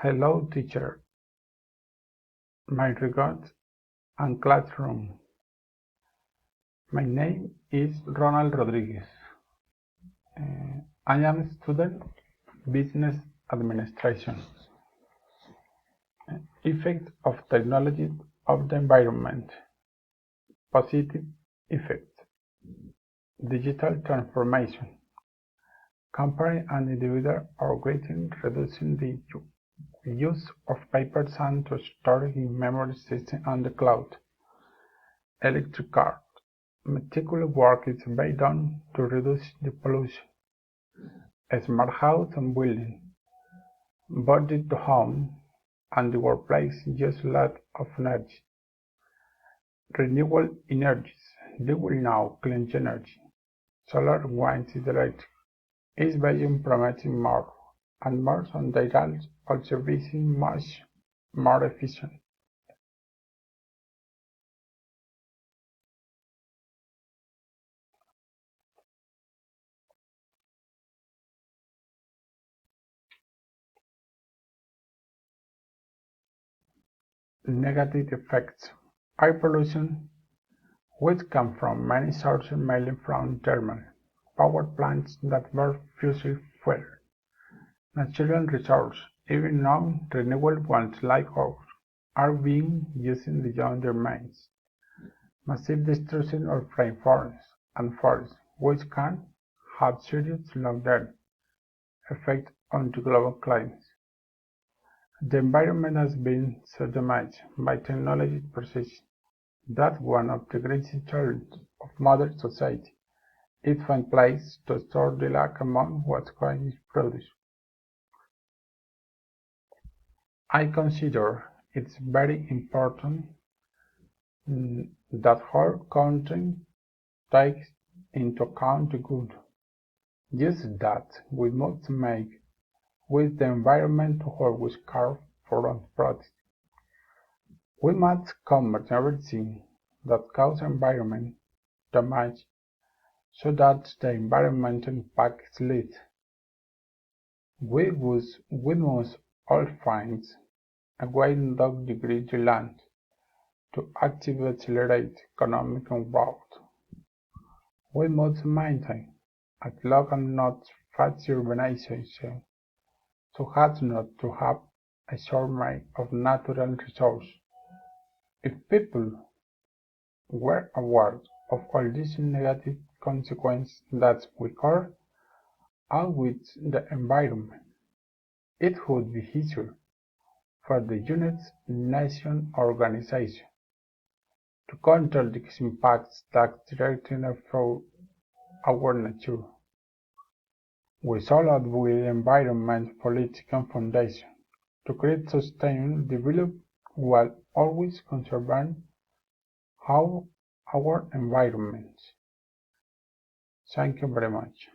Hello, teacher. My regards and classroom. My name is Ronald Rodriguez. I am a student business administration. Effect of technology of the environment. Positive effects. Digital transformation. Company and individual are greatly reducing the use of paper and to store in memory system on the cloud. Electric cars. Meticulous work is being done to reduce the pollution. A smart house and building. Budget to home and the workplace use a lot of energy. Renewable energies. They will now clean energy. Solar, wind, electric is being promoted more and more and they are also being much more efficient. Negative effects. Air pollution, which come from many sources mainly from thermal power plants that burn fossil fuel. Natural resources, even non-renewable ones like ours, are being used beyond their means. Massive destruction of rainforests and forests, which can have serious long-term effects on the global climate. The environment has been so damaged by technology precision that one of the greatest challenges of modern society is to find place to store the lack among what is produced. I consider it's very important that whole country takes into account the good use that we must make with the environment to always care for and protect. We must combat everything that causes environment damage so that the environmental impact is less. We must all find a way to degrade the land to actively accelerate economic growth. We must maintain a slow and not fast urbanization so as not to have a shortage of natural resources. If people were aware of all these negative consequences that we occur out with the environment, it would be easier for the United Nations organization to control these impacts that directly affect our nature. We should advocate environment politics and foundation to create sustainable development while always conserving our environment. Thank you very much.